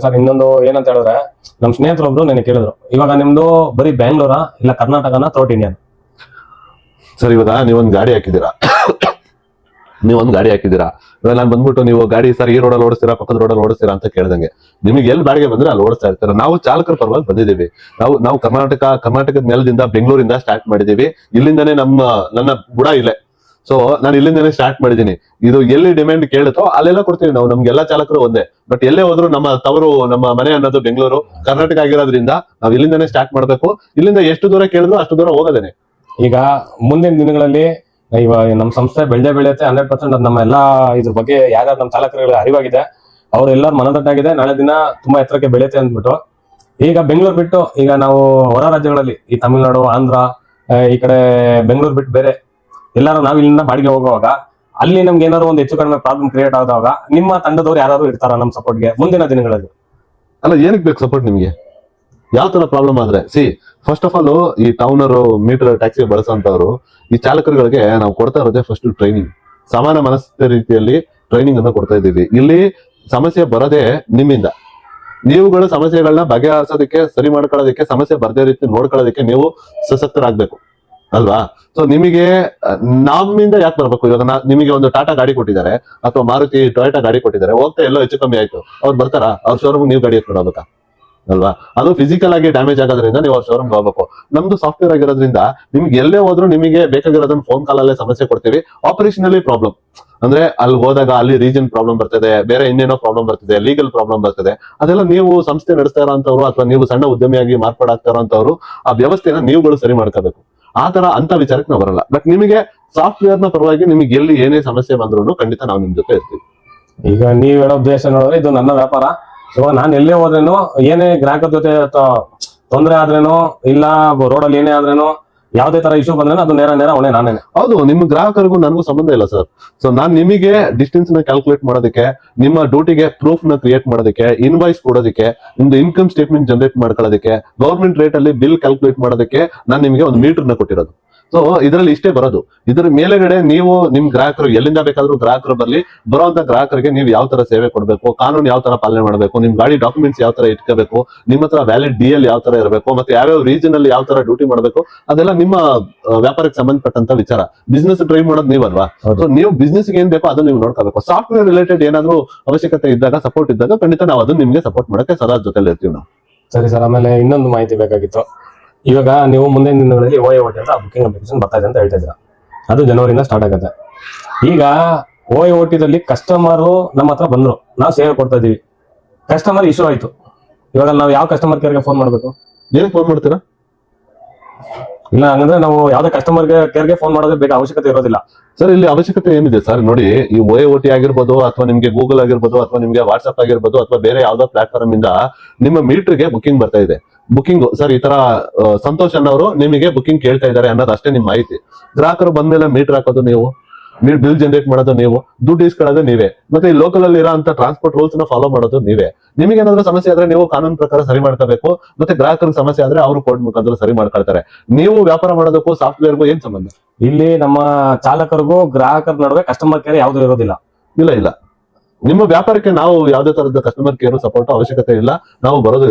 Sir ಇನ್ನೊಂದು ಏನಂತ ಹೇಳಿದ್ರೆ ನಮ್ ಸ್ನೇಹಿತರೊಬ್ರು ನನಗೆ ಕೇಳಿದ್ರು, ಇವಾಗ ನಿಮ್ದು ಬರೀ ಬ್ಯಾಂಗ್ಳೂರಾ ಇಲ್ಲ ಕರ್ನಾಟಕನ ಥ್ರೋಟ್ ಇಂಡಿಯನ್? ಸರ್ ಇವಾಗ ನೀವೊಂದು ಗಾಡಿ ಹಾಕಿದ್ದೀರಾ ಇವಾಗ ನಾನು ಬಂದ್ಬಿಟ್ಟು ನೀವು ಗಾಡಿ ಸರ್ ಈ ರೋಡಲ್ಲಿ ಓಡಿಸ್ತೀರಾ ಪಕ್ಕದ ರೋಡಲ್ಲಿ ಓಡಿಸ್ತೀರಾ ಅಂತ ಕೇಳ್ದಂಗೆ ನಿಮಗೆ ಎಲ್ಲಿ ಬಾಡಿಗೆ ಬಂದ್ರೆ ಅಲ್ಲಿ ಓಡಿಸ್ತಾ ಇರ್ತಾರೆ. ನಾವು ಚಾಲಕರ ಪರವಾಗಿ ಬಂದಿದ್ದೀವಿ. ನಾವು ಕರ್ನಾಟಕದ ನೆಲದಿಂದ ಬೆಂಗಳೂರಿಂದ ಸ್ಟಾರ್ಟ್ ಮಾಡಿದೀವಿ. ಇಲ್ಲಿಂದಾನೇ ನನ್ನ ಬುಡ ಇಲ್ಲೇ. ಸೊ ನಾನು ಇಲ್ಲಿಂದಾನೇ ಸ್ಟಾರ್ಟ್ ಮಾಡಿದೀನಿ. ಇದು ಎಲ್ಲಿ ಡಿಮ್ಯಾಂಡ್ ಕೇಳುತ್ತೋ ಅಲ್ಲೆಲ್ಲ ಕೊಡ್ತೀವಿ ನಾವು. ನಮ್ಗೆಲ್ಲ ಚಾಲಕರು ಒಂದೇ. ಬಟ್ ಎಲ್ಲೇ ಹೋದ್ರು ನಮ್ಮ ತವರು ನಮ್ಮ ಮನೆ ಅನ್ನೋದು ಬೆಂಗಳೂರು ಕರ್ನಾಟಕ ಆಗಿರೋದ್ರಿಂದ ನಾವು ಇಲ್ಲಿಂದಾನೇ ಸ್ಟಾರ್ಟ್ ಮಾಡ್ಬೇಕು. ಇಲ್ಲಿಂದ ಎಷ್ಟು ದೂರ ಕೇಳಿದ್ರು ಅಷ್ಟು ದೂರ ಹೋಗೋದೇನೆ. ಈಗ ಮುಂದಿನ ದಿನಗಳಲ್ಲಿ ಇವಾಗ ನಮ್ಮ ಸಂಸ್ಥೆ ಬೆಳೆಯುತ್ತೆ 100%. ನಮ್ಮ ಎಲ್ಲಾ ಇದ್ರ ಬಗ್ಗೆ ಯಾರ್ಯಾರು ನಮ್ಮ ಚಾಲಕರುಗಳಿಗೆ ಅರಿವಾಗಿದೆ, ಅವ್ರೆಲ್ಲರೂ ಮನದಟ್ಟಾಗಿದೆ, ನಾಳೆ ದಿನ ತುಂಬಾ ಎತ್ತರಕ್ಕೆ ಬೆಳೆಯುತ್ತೆ ಅಂದ್ಬಿಟ್ಟು. ಈಗ ಬೆಂಗಳೂರು ಬಿಟ್ಟು ಈಗ ನಾವು ಹೊರ ರಾಜ್ಯಗಳಲ್ಲಿ ಈ ತಮಿಳುನಾಡು, ಆಂಧ್ರ, ಈ ಕಡೆ ಬೆಂಗಳೂರು ಬಿಟ್ಟು ಬೇರೆ ಎಲ್ಲಾರು ನಾವ್ ಇಲ್ಲಿಂದ ಬಾಡಿಗೆ ಹೋಗುವಾಗ ಅಲ್ಲಿ ನಮ್ಗೆ ಏನಾದ್ರು ಒಂದು ಹೆಚ್ಚು ಕಡಿಮೆ ಪ್ರಾಬ್ಲಮ್ ಕ್ರಿಯೇಟ್ ಆದಾಗ ನಿಮ್ಮ ತಂಡದವ್ರು ಯಾರು ಇರ್ತಾರ ನಮ್ಮ ಸಪೋರ್ಟ್ಗೆ ಮುಂದಿನ ದಿನಗಳಲ್ಲಿ? ಅಲ್ಲ, ಏನಕ್ಕೆ ಬೇಕು ಸಪೋರ್ಟ್ ನಿಮ್ಗೆ? ಯಾವ ತರ ಪ್ರಾಬ್ಲಮ್ ಆದ್ರೆ ಫಸ್ಟ್ ಆಫ್ ಆಲ್ ಈ ಟೌನರು ಮೀಟರ್ ಟ್ಯಾಕ್ಸಿ ಬಳಸೋಂತವ್ರು ಈ ಚಾಲಕರುಗಳಿಗೆ ನಾವು ಕೊಡ್ತಾ ಇರೋದೇ ಫಸ್ಟ್ ಟ್ರೈನಿಂಗ್. ಸಮಾನ ಮನಸ್ಸಿನ ರೀತಿಯಲ್ಲಿ ಟ್ರೈನಿಂಗ್ ಅನ್ನು ಕೊಡ್ತಾ ಇದ್ದೀವಿ. ಇಲ್ಲಿ ಸಮಸ್ಯೆ ಬರೋದೇ ನಿಮ್ಮಿಂದ. ನೀವುಗಳ ಸಮಸ್ಯೆಗಳನ್ನ ಬಗೆಹರಿಸೋದಕ್ಕೆ, ಸರಿ ಮಾಡ್ಕೊಳ್ಳೋದಕ್ಕೆ, ಸಮಸ್ಯೆ ಬರ್ದೇ ರೀತಿ ನೋಡ್ಕೊಳ್ಳೋದಕ್ಕೆ ನೀವು ಸಶಕ್ತರಾಗ್ಬೇಕು ಅಲ್ವಾ? ಸೊ ನಿಮಗೆ ನಮ್ಮಿಂದ ಯಾಕೆ ಬರ್ಬೇಕು? ಇವಾಗ ನಿಮಗೆ ಒಂದು ಟಾಟಾ ಗಾಡಿ ಕೊಟ್ಟಿದ್ದಾರೆ ಅಥವಾ ಮಾರುತಿ ಟೊಯೋಟಾ ಗಾಡಿ ಕೊಟ್ಟಿದ್ದಾರೆ, ಹೋಗ್ತಾ ಎಲ್ಲೋ ಹೆಚ್ಚು ಕಮ್ಮಿ ಆಯ್ತು, ಅವ್ರು ಬರ್ತಾರಾ? ಅವ್ರ ಶೋರೂಮ್ ನೀವು ಗಾಡಿ ಎತ್ಕೊಂಡು ಹೋಗ್ಬೇಕಾ ಅಲ್ವಾ? ಅದು ಫಿಸಿಕಲ್ ಆಗಿ ಡ್ಯಾಮೇಜ್ ಆಗೋದ್ರಿಂದ ನೀವು ಅವ್ರ ಶೋರೂಮ್ ಹೋಗ್ಬೇಕು. ನಮ್ದು ಸಾಫ್ಟ್ವೇರ್ ಆಗಿರೋದ್ರಿಂದ ನಿಮ್ಗೆ ಎಲ್ಲೇ ಹೋದ್ರು ನಿಮಗೆ ಬೇಕಾಗಿರೋದನ್ನ ಫೋನ್ ಕಾಲ್ ಅಲ್ಲೇ ಸಮಸ್ಯೆ ಕೊಡ್ತೀವಿ. ಆಪರೇಷನಲಿ ಪ್ರಾಬ್ಲಮ್ ಅಂದ್ರೆ ಅಲ್ಲಿ ಹೋದಾಗ ಅಲ್ಲಿ ರೀಜನ್ ಪ್ರಾಬ್ಲಮ್ ಬರ್ತದೆ, ಬೇರೆ ಇನ್ನೇನೋ ಪ್ರಾಬ್ಲಮ್ ಬರ್ತದೆ, ಲೀಗಲ್ ಪ್ರಾಬ್ಲಮ್ ಬರ್ತದೆ. ಅದೆಲ್ಲ ನೀವು ಸಂಸ್ಥೆ ನಡೆಸ್ತಾ ಇರೋಂಥವ್ರು ಅಥವಾ ನೀವು ಸಣ್ಣ ಉದ್ಯಮಿಯಾಗಿ ಮಾರ್ಪಾಡಾಗ್ತಾ ಇರೋಂಥವ್ರು ಆ ವ್ಯವಸ್ಥೆನ ನೀವುಗಳು ಸರಿ ಮಾಡ್ಕೋಬೇಕು. ಆ ತರ ಅಂತ ವಿಚಾರಕ್ಕೆ ನಾವು ಬರಲ್ಲ. ಬಟ್ ನಿಮಗೆ ಸಾಫ್ಟ್ವೇರ್ ನ ಪರವಾಗಿ ನಿಮಗೆ ಎಲ್ಲಿ ಏನೇ ಸಮಸ್ಯೆ ಬಂದ್ರು ಖಂಡಿತ ನಾವು ನಿಮ್ ಜೊತೆ ಇರ್ತೀವಿ. ಈಗ ನೀವ್ ಹೇಳೋ ಉದ್ದೇಶ ನೋಡಿದ್ರೆ ಇದು ನನ್ನ ವ್ಯಾಪಾರ. ಸೊ ನಾನು ಎಲ್ಲೇ ಹೋದ್ರೇನು, ಏನೇ ಗ್ರಾಹಕರ ಜೊತೆ ತೊಂದರೆ ಆದ್ರೇನು ಇಲ್ಲ ರೋಡಲ್ಲಿ ಏನೇ ಆದ್ರೇನು ಯಾವ್ದೇ ತರ ಇಶ್ಯೂ ಬಂದ್ರೆ ಅದು ನೇರ ಹೊಣೆ ನಾನೇನೆ. ಹೌದು, ನಿಮ್ಮ ಗ್ರಾಹಕರಿಗೂ ನನಗೂ ಸಂಬಂಧ ಇಲ್ಲ ಸರ್. ಸೊ ನಾನ್ ನಿಮಗೆ ಡಿಸ್ಟೆನ್ಸ್ ನ ಕ್ಯಾಲ್ಕುಲೇಟ್ ಮಾಡೋದಕ್ಕೆ, ನಿಮ್ಮ ಡ್ಯೂಟಿಗೆ ಪ್ರೂಫ್ ನ ಕ್ರಿಯೇಟ್ ಮಾಡೋದಕ್ಕೆ, ಇನ್ವಾಯ್ಸ್ ಕೊಡೋದಕ್ಕೆ, ನಿಮ್ದು ಇನ್ಕಮ್ ಸ್ಟೇಟ್ಮೆಂಟ್ ಜನರೇಟ್ ಮಾಡ್ಕೊಳ್ಳೋದಕ್ಕೆ, ಗವರ್ಮೆಂಟ್ ರೇಟ್ ಅಲ್ಲಿ ಬಿಲ್ ಕ್ಯಾಲ್ಕುಲೇಟ್ ಮಾಡೋದಕ್ಕೆ ನಾನು ನಿಮಗೆ ಒಂದು ಮೀಟರ್ ನ ಕೊಟ್ಟಿರೋದು. ಸೊ ಇದರಲ್ಲಿ ಇಷ್ಟೇ ಬರೋದು. ಇದರ ಮೇಲೆಗಡೆ ನೀವು ನಿಮ್ ಗ್ರಾಹಕರು ಎಲ್ಲಿಂದ ಬೇಕಾದ್ರೂ ಗ್ರಾಹಕರು ಬರ್ಲಿ, ಬರುವಂತ ಗ್ರಾಹಕರಿಗೆ ನೀವು ಯಾವ ತರ ಸೇವೆ ಕೊಡಬೇಕು, ಕಾನೂನು ಯಾವ ತರ ಪಾಲನೆ ಮಾಡಬೇಕು, ನಿಮ್ ಗಾಡಿ ಡಾಕ್ಯುಮೆಂಟ್ಸ್ ಯಾವ ತರ ಇಟ್ಕೋಬೇಕು, ನಿಮ್ಮ ಹತ್ರ ವ್ಯಾಲಿಡ್ DL ಯಾವ ತರ ಇರಬೇಕು, ಮತ್ತೆ ಯಾವ್ಯಾವ ರೀಜನ್ ಅಲ್ಲಿ ಯಾವ ತರ ಡ್ಯೂಟಿ ಮಾಡಬೇಕು, ಅದೆಲ್ಲ ನಿಮ್ಮ ವ್ಯಾಪಾರಕ್ಕೆ ಸಂಬಂಧಪಟ್ಟಂತ ವಿಚಾರ. ಬಿಸ್ನೆಸ್ ಡ್ರೈವ್ ಮಾಡೋದು ನೀವಲ್ವಾ? ಸೊ ನೀವು ಬಿಸ್ನೆಸ್ ಏನ್ ಬೇಕೋ ಅದನ್ನ ನೀವು ನೋಡ್ಕೋಬೇಕು. ಸಾಫ್ಟ್ವೇರ್ ರಿಲೇಟೆಡ್ ಏನಾದ್ರು ಅವಶ್ಯಕತೆ ಇದ್ದಾಗ, ಸಪೋರ್ಟ್ ಇದ್ದಾಗ ಖಂಡಿತ ನಾವು ಅದನ್ನ ನಿಮ್ಗೆ ಸಪೋರ್ಟ್ ಮಾಡಕ್ಕೆ ಸದಾ ಜೊತೆಲಿ ಇರ್ತೀವಿ ನಾವು. ಸರಿ ಸರ್, ಆಮೇಲೆ ಇನ್ನೊಂದು ಮಾಹಿತಿ ಬೇಕಾಗಿತ್ತು. ಇವಾಗ ನೀವು ಮುಂದಿನ ದಿನಗಳಲ್ಲಿ OIOT ಅಂತ ಬುಕಿಂಗ್ ಅಪ್ಲಿಕೇಶನ್ ಬರ್ತಾ ಇದೆ ಅಂತ ಹೇಳ್ತಾ ಇದ್ದೀರಾ. ಅದು ಜನವರಿಯಿಂದ ಸ್ಟಾರ್ಟ್ ಆಗುತ್ತೆ. ಈಗ OIOT ದಲ್ಲಿ ಕಸ್ಟಮರ್ ನಮ್ಮ ಹತ್ರ ಬಂದ್ರು, ನಾವು ಸೇವೆ ಕೊಡ್ತಾ ಇದೀವಿ, ಕಸ್ಟಮರ್ ಇಶ್ಯೂ ಆಯ್ತು. ಇವಾಗ ನಾವು ಯಾವ ಕಸ್ಟಮರ್ ಕೇರ್ಗೆ ಫೋನ್ ಮಾಡ್ಬೇಕು? ಏನ್ ಫೋನ್ ಮಾಡ್ತೀರಾ? ಇಲ್ಲ ಹಂಗಂದ್ರೆ ನಾವು ಯಾವ್ದೇ ಕಸ್ಟಮರ್ ಕೇರ್ಗೆ ಫೋನ್ ಮಾಡೋದೇ ಬೇಕಾ ಅವಶ್ಯಕತೆ ಇರೋದಿಲ್ಲ ಸರ್. ಇಲ್ಲಿ ಅವಶ್ಯಕತೆ ಏನಿದೆ ಸರ್ ನೋಡಿ, ಈ OIOT ಆಗಿರ್ಬೋದು ಅಥವಾ ನಿಮ್ಗೆ ಗೂಗಲ್ ಆಗಿರ್ಬೋದು ಅಥವಾ ನಿಮ್ಗೆ ವಾಟ್ಸ್ಆಪ್ ಆಗಿರ್ಬೋದು ಅಥವಾ ಬೇರೆ ಯಾವ್ದೋ ಪ್ಲಾಟ್ಫಾರ್ಮ್ ಇಂದ ನಿಮ್ಮ ಮೀಟರ್ಗೆ ಬುಕಿಂಗ್ ಬರ್ತಾ ಇದೆ. ಬುಕಿಂಗ್ ಸರ್ ಈ ತರ ಸಂತೋಷ್ ಅನ್ನೋರು ನಿಮಗೆ ಬುಕಿಂಗ್ ಕೇಳ್ತಾ ಇದ್ದಾರೆ ಅನ್ನೋದು ಅಷ್ಟೇ ನಿಮ್ ಮಾಹಿತಿ. ಗ್ರಾಹಕರು ಬಂದ್ಮೇಲೆ ಮೀಟರ್ ಹಾಕೋದು ನೀವು, ಬಿಲ್ ಜನರೇಟ್ ಮಾಡೋದು ನೀವು, ದುಡ್ಡು ಇಸ್ಕೊಳ್ಳೋದು ನೀವೇ, ಮತ್ತೆ ಈ ಲೋಕಲ್ ಅಲ್ಲಿ ಇರೋ ಟ್ರಾನ್ಸ್ಪೋರ್ಟ್ ರೂಲ್ಸ್ ನ ಫಾಲೋ ಮಾಡೋದು ನೀವೇ. ನಿಮಗೆ ಏನಾದ್ರೂ ಸಮಸ್ಯೆ ಆದ್ರೆ ನೀವು ಕಾನೂನು ಪ್ರಕಾರ ಸರಿ ಮಾಡ್ಕೋಬೇಕು. ಮತ್ತೆ ಗ್ರಾಹಕರಿಗೆ ಸಮಸ್ಯೆ ಆದ್ರೆ ಅವರು ಕೋರ್ಟ್ ಮುಖಾಂತರ ಸರಿ ಮಾಡ್ಕೊಳ್ತಾರೆ. ನೀವು ವ್ಯಾಪಾರ ಮಾಡೋದಕ್ಕೂ ಸಾಫ್ಟ್ವೇರ್ಗೂ ಏನ್ ಸಂಬಂಧ? ಇಲ್ಲಿ ನಮ್ಮ ಚಾಲಕರಿಗೂ ಗ್ರಾಹಕರ ನಡುವೆ ಕಸ್ಟಮರ್ ಕೇರ್ ಯಾವ್ದು ಇರೋದಿಲ್ಲ. ಇಲ್ಲ, ನಿಮ್ಮ ವ್ಯಾಪಾರಕ್ಕೆ ನಾವು ಯಾವ್ದೇ ತರದ ಕಸ್ಟಮರ್ ಕೇರ್ ಸಪೋರ್ಟ್ ಅವಶ್ಯಕತೆ ಇಲ್ಲ. ನಾವು ಬರೋದು